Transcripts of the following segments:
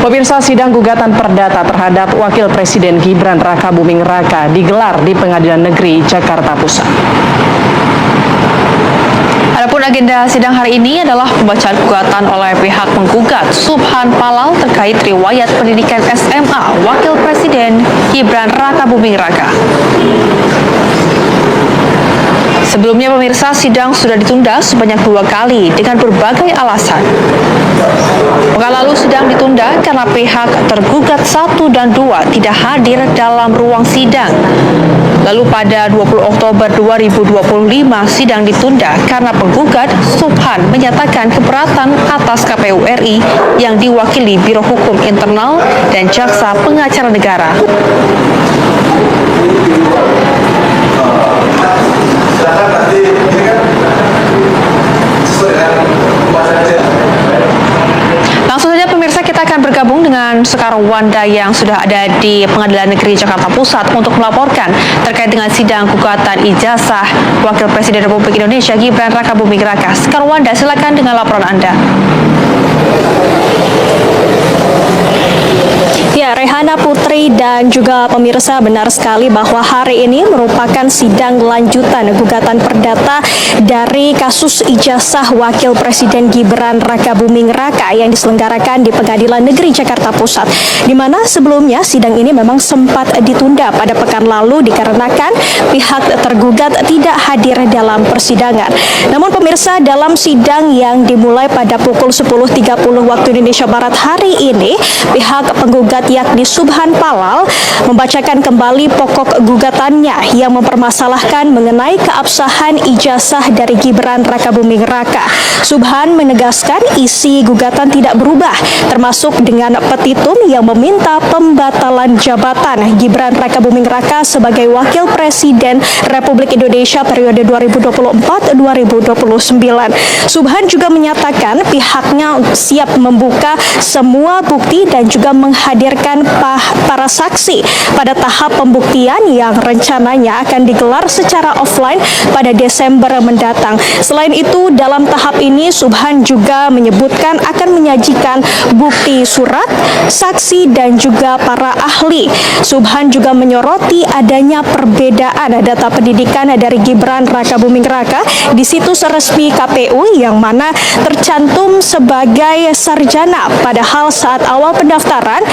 Pemirsa, sidang gugatan perdata terhadap Wakil Presiden Gibran Rakabuming Raka digelar di Pengadilan Negeri Jakarta Pusat. Adapun agenda sidang hari ini adalah pembacaan gugatan oleh pihak penggugat Subhan Palal terkait riwayat pendidikan SMA Wakil Presiden Gibran Rakabuming Raka. Sebelumnya pemirsa, sidang sudah ditunda sebanyak 2 kali dengan berbagai alasan. Pekan lalu sidang ditunda karena pihak tergugat 1 dan 2 tidak hadir dalam ruang sidang. Lalu pada 20 Oktober 2025 sidang ditunda karena penggugat Subhan menyatakan keberatan atas KPU RI yang diwakili Biro Hukum Internal dan Jaksa Pengacara Negara. Langsung saja pemirsa, kita akan bergabung dengan Sekar Wanda yang sudah ada di Pengadilan Negeri Jakarta Pusat untuk melaporkan terkait dengan sidang gugatan ijazah Wakil Presiden Republik Indonesia Gibran Rakabuming Raka. Sekar Wanda, silakan dengan laporan Anda. Ya, Rehana, Putri, dan juga pemirsa, benar sekali bahwa hari ini merupakan sidang lanjutan gugatan perdata dari kasus ijazah Wakil Presiden Gibran Rakabuming Raka yang diselenggarakan di Pengadilan Negeri Jakarta Pusat. Di mana sebelumnya sidang ini memang sempat ditunda pada pekan lalu dikarenakan pihak tergugat tidak hadir dalam persidangan. Namun pemirsa, dalam sidang yang dimulai pada pukul 10.30 waktu Indonesia Barat hari ini, pihak penggugat yakni Subhan Palal membacakan kembali pokok gugatannya yang mempermasalahkan mengenai keabsahan ijazah dari Gibran Rakabuming Raka. Subhan menegaskan isi gugatan tidak berubah, termasuk dengan petitum yang meminta pembatalan jabatan Gibran Rakabuming Raka sebagai Wakil Presiden Republik Indonesia periode 2024-2029. Subhan juga menyatakan pihaknya siap membuka semua bukti dan juga menghadirkan para saksi pada tahap pembuktian yang rencananya akan digelar secara offline pada Desember mendatang. Selain itu, dalam tahap ini Subhan juga menyebutkan akan menyajikan bukti surat, saksi, dan juga para ahli. Subhan juga menyoroti adanya perbedaan data pendidikan dari Gibran Rakabuming Raka di situs resmi KPU yang mana tercantum sebagai sarjana, padahal saat awal pendaftaran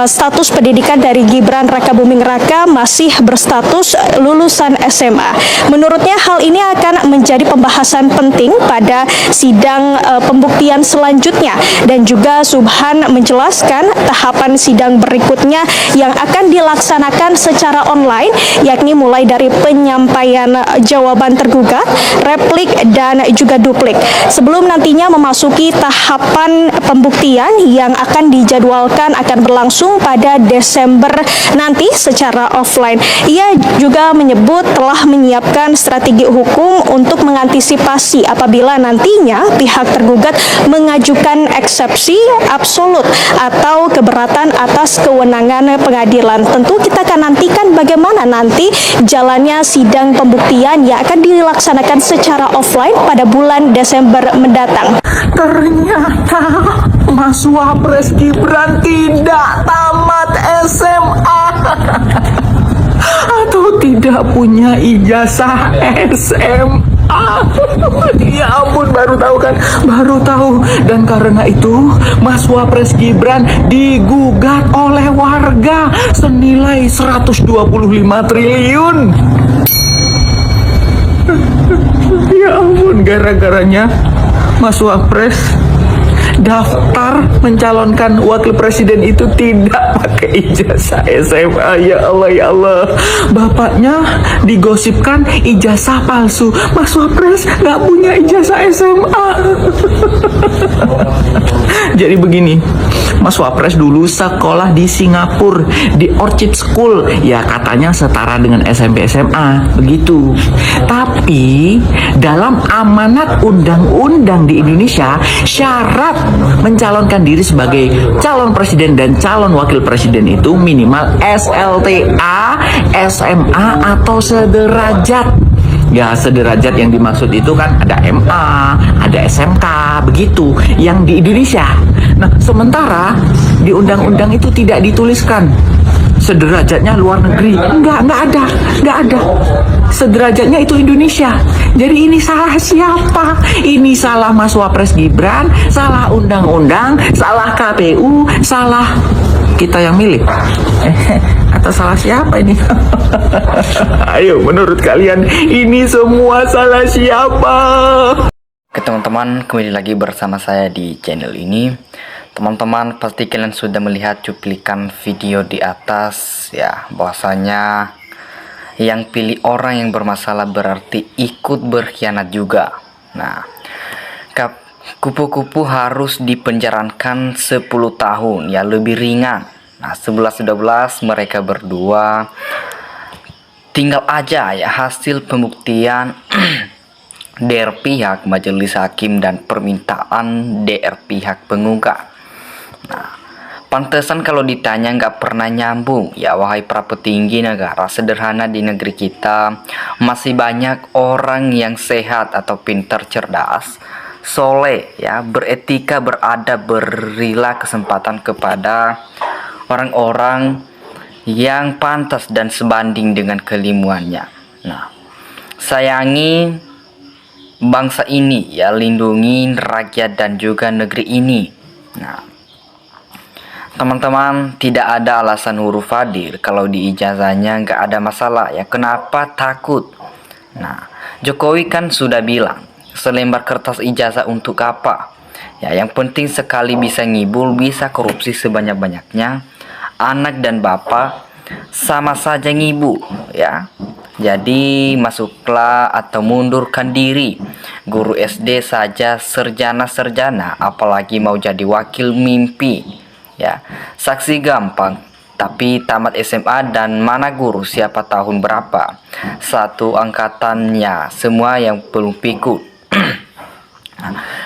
status pendidikan dari Gibran Rakabuming Raka masih berstatus lulusan SMA. Menurutnya hal ini akan menjadi pembahasan penting pada sidang pembuktian selanjutnya, dan juga Subhan menjelaskan tahapan sidang berikutnya yang akan dilaksanakan secara online, yakni mulai dari penyampaian jawaban tergugat, replik, dan juga duplik, sebelum nantinya memasuki tahapan pembuktian yang akan dijadwalkan akan berlangsung pada Desember nanti secara offline. Ia juga menyebut telah menyiapkan strategi hukum untuk mengantisipasi apabila nantinya pihak tergugat mengajukan eksepsi absolut atau keberatan atas kewenangan pengadilan. Tentu kita akan nantikan bagaimana nanti jalannya sidang pembuktian yang akan dilaksanakan secara offline pada bulan Desember mendatang. Ternyata Mas Wapres Gibran tidak tamat SMA atau tidak punya ijazah SMA. Ya ampun, baru tahu kan? Baru tahu. Dan karena itu Mas Wapres Gibran digugat oleh warga senilai 125 triliun. Ya ampun, gara-garanya Mas Wapres daftar mencalonkan wakil presiden itu tidak pakai ijazah SMA. Ya Allah, ya Allah. Bapaknya digosipkan ijazah palsu. Mas Wapres nggak punya ijazah SMA. Jadi begini, Mas Wapres dulu sekolah di Singapura, di Orchid School. Ya katanya setara dengan SMP SMA, begitu. Tapi dalam amanat undang-undang di Indonesia, syarat mencalonkan diri sebagai calon presiden dan calon wakil presiden itu minimal SLTA, SMA atau sederajat. Ya sederajat yang dimaksud itu kan ada MA, ada SMK, begitu yang di Indonesia. Nah sementara di undang-undang itu tidak dituliskan sederajatnya luar negeri. Enggak ada. Sederajatnya itu Indonesia. Jadi ini salah siapa? Ini salah Mas Wapres Gibran, salah undang-undang, salah KPU, salah kita yang milih. Atau salah siapa ini? Ayo, menurut kalian ini semua salah siapa? Oke teman-teman, kembali lagi bersama saya di channel ini. Teman-teman, pasti kalian sudah melihat cuplikan video di atas ya, bahwasanya yang pilih orang yang bermasalah berarti ikut berkhianat juga. Nah, kupu-kupu harus dipenjarakan 10 tahun ya, lebih ringan. Nah 11-12 mereka berdua tinggal aja ya hasil pembuktian DR pihak majelis hakim dan permintaan DR pihak penggugat. Nah, pantesan kalau ditanya nggak pernah nyambung ya, wahai para petinggi negara sederhana di negeri kita. Masih banyak orang yang sehat atau pintar, cerdas, soleh ya, beretika, beradab, berilah kesempatan kepada orang-orang yang pantas dan sebanding dengan keilmuannya. Nah, sayangi bangsa ini ya, lindungi rakyat dan juga negeri ini. Nah, teman-teman, tidak ada alasan huruf Fadil kalau di ijazahnya nggak ada masalah ya. Kenapa takut? Nah, Jokowi kan sudah bilang, selembar kertas ijazah untuk apa? Ya, yang penting sekali bisa ngibul, bisa korupsi sebanyak-banyaknya. Anak dan bapak sama saja ngibu ya. Jadi masuklah atau mundurkan diri. Guru SD saja sarjana, apalagi mau jadi wakil mimpi ya. Saksi gampang, tapi tamat SMA dan mana guru siapa tahun berapa. Satu angkatannya semua yang belum pikul.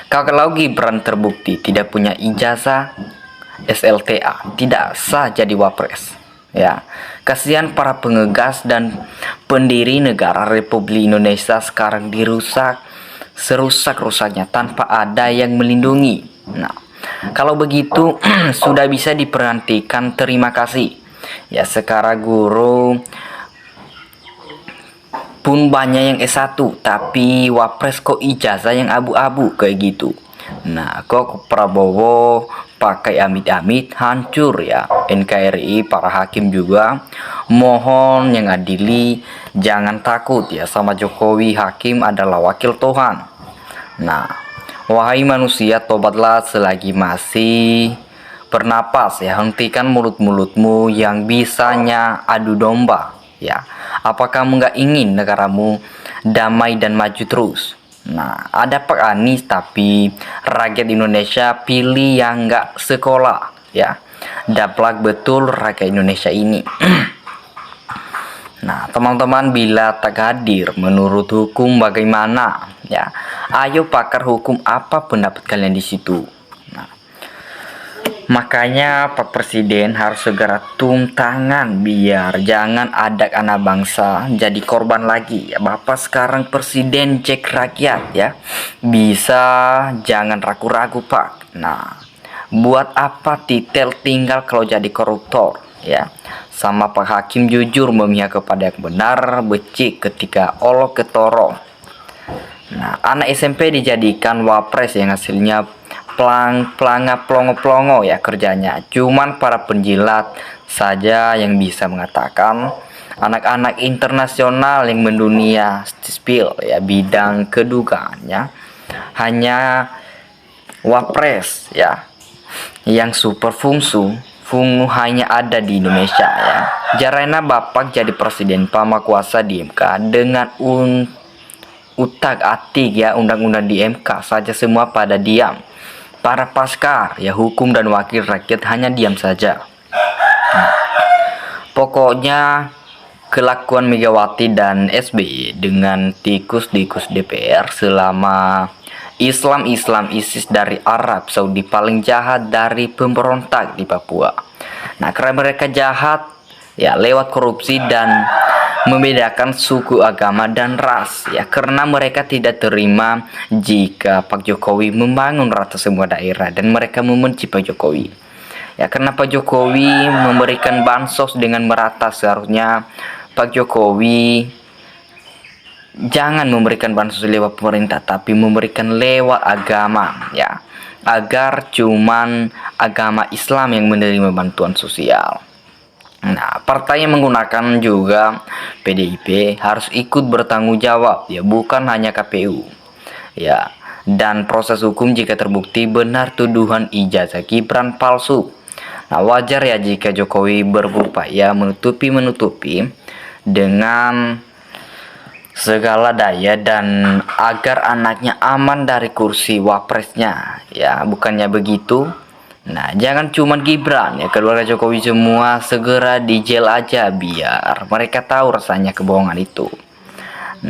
Kalau Gibran terbukti tidak punya ijazah SLTA, tidak sah jadi wapres ya. Kasihan para pengegas dan pendiri negara Republik Indonesia sekarang dirusak serusak-rusaknya tanpa ada yang melindungi. Nah, kalau begitu sudah bisa diperhentikan, terima kasih ya. Sekarang guru pun banyak yang S1, tapi wapres kok ijazah yang abu-abu kayak gitu. Nah, kok Prabowo pakai amit-amit hancur ya. NKRI, para hakim juga mohon yang adili, jangan takut ya sama Jokowi. Hakim adalah wakil Tuhan. Nah, wahai manusia, tobatlah selagi masih bernapas ya. Hentikan mulut-mulutmu yang bisanya adu domba ya. Apa kamu nggak ingin negaramu damai dan maju terus? Nah, ada Pak Anies, tapi rakyat Indonesia pilih yang nggak sekolah ya. Daplak betul rakyat Indonesia ini. Nah, teman-teman, bila tak hadir menurut hukum bagaimana ya? Ayo pakar hukum, apa pendapat kalian di situ? Nah, makanya Pak Presiden harus segera turun tangan biar jangan ada anak bangsa jadi korban lagi ya. Bapak sekarang presiden cek rakyat ya. Bisa jangan ragu-ragu Pak. Nah, buat apa titel tinggal kalau jadi koruptor ya. Sama Pak Hakim jujur memihak kepada yang benar, becik ketika olok ketorong. Nah, anak SMP dijadikan wapres yang hasilnya pelanga plongo-plongo ya kerjanya. Cuman para penjilat saja yang bisa mengatakan. Anak-anak internasional yang mendunia spill ya bidang kedugaannya hanya wapres ya yang super fungu hanya ada di Indonesia ya. Jarena bapak jadi presiden pama kuasa di MK dengan utak-atik ya, undang-undang di MK saja semua pada diam. Para paskar ya hukum dan wakil rakyat hanya diam saja. Pokoknya kelakuan Megawati dan SBY dengan tikus-tikus DPR selama Islam ISIS dari Arab Saudi paling jahat dari pemberontak di Papua. Nah, karena mereka jahat ya lewat korupsi dan membedakan suku, agama, dan ras ya, karena mereka tidak terima jika Pak Jokowi membangun rata semua daerah dan mereka membenci Pak Jokowi ya, karena Pak Jokowi memberikan bansos dengan merata. Seharusnya Pak Jokowi jangan memberikan bansos lewat pemerintah tapi memberikan lewat agama ya, agar cuman agama Islam yang menerima bantuan sosial. Nah, partai yang menggunakan juga PDIP harus ikut bertanggung jawab ya, bukan hanya KPU. Ya, dan proses hukum jika terbukti benar tuduhan ijazah Gibran palsu. Nah, wajar ya jika Jokowi berupaya menutupi dengan segala daya dan agar anaknya aman dari kursi wapresnya. Ya, bukannya begitu. Nah, jangan cuman Gibran ya, keluarga Jokowi semua segera di jail aja biar mereka tahu rasanya kebohongan itu.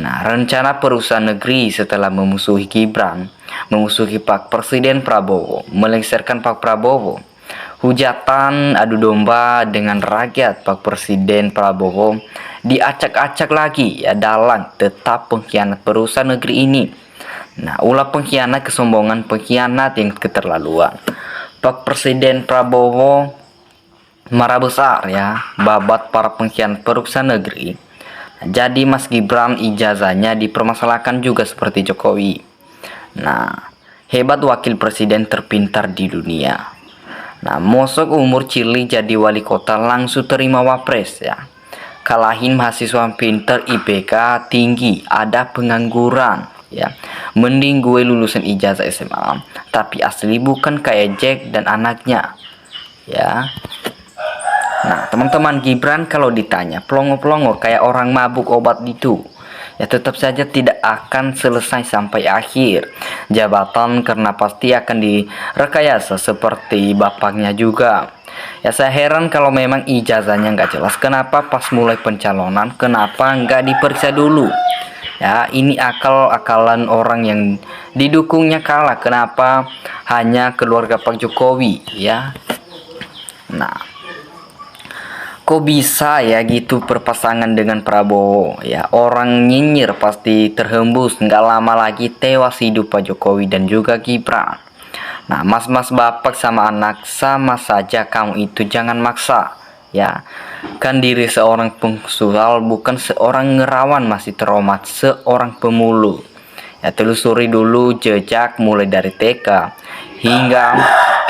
Nah, rencana perusahaan negeri setelah memusuhi Gibran, memusuhi Pak Presiden Prabowo, melengsarkan Pak Prabowo, hujatan adu domba dengan rakyat Pak Presiden Prabowo diacak-acak lagi ya, dalang tetap pengkhianat perusahaan negeri ini. Nah, ulah pengkhianat, kesombongan, pengkhianat yang keterlaluan. Pak Presiden Prabowo marah besar ya, babat para pengkhianat perusahaan negeri. Jadi Mas Gibran ijazahnya dipermasalahkan juga seperti Jokowi. Nah, hebat wakil presiden terpintar di dunia. Nah, mosok umur cilik jadi wali kota langsung terima wapres ya. Kalahin mahasiswa pinter IPK tinggi, ada pengangguran ya. Mending gue lulusan ijazah SMA tapi asli bukan kayak Jack dan anaknya ya. Nah, teman-teman, Gibran kalau ditanya pelongo-pelongo kayak orang mabuk obat itu ya, tetap saja tidak akan selesai sampai akhir jabatan karena pasti akan direkayasa seperti bapaknya juga. Ya, saya heran kalau memang ijazahnya nggak jelas, kenapa pas mulai pencalonan kenapa nggak diperiksa dulu. Ya, ini akal-akalan orang yang didukungnya kalah. Kenapa hanya keluarga Pak Jokowi ya? Nah, kok bisa ya gitu berpasangan dengan Prabowo ya? Orang nyinyir pasti terhembus, nggak lama lagi tewas hidup Pak Jokowi dan juga Gibran. Nah, mas-mas bapak sama anak sama saja, kamu itu jangan maksa ya. Kan diri seorang pengusul bukan seorang ngerawan, masih terhormat seorang pemulu ya. Telusuri dulu jejak mulai dari TK hingga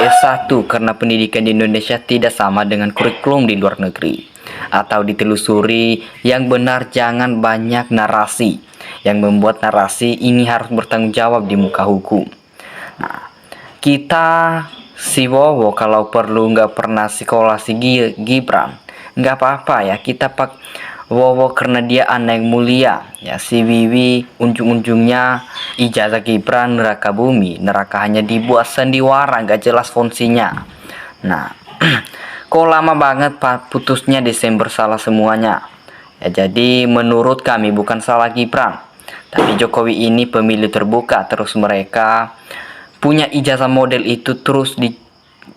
S1 karena pendidikan di Indonesia tidak sama dengan kurikulum di luar negeri. Atau ditelusuri yang benar, jangan banyak narasi. Yang membuat narasi ini harus bertanggung jawab di muka hukum. Nah, kita si Wowo kalau perlu nggak pernah sekolah si Gibran nggak apa-apa ya, kita Pak Wowo karena dia anak yang mulia ya. Si Wiwi ujung-ujungnya ijazah Gibran neraka bumi, neraka hanya dibuat sandiwara nggak jelas fungsinya. Nah, kok lama banget Pak putusnya Desember, salah semuanya ya. Jadi menurut kami bukan salah Gibran tapi Jokowi ini pemilu terbuka, terus mereka punya ijazah model itu terus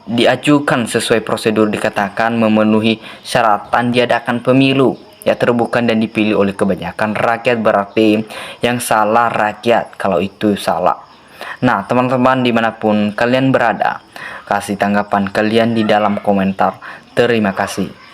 diajukan sesuai prosedur, dikatakan memenuhi syaratan diadakan pemilu ya, terbuka dan dipilih oleh kebanyakan rakyat. Berarti yang salah rakyat kalau itu salah. Nah, teman-teman dimanapun kalian berada, kasih tanggapan kalian di dalam komentar. Terima kasih.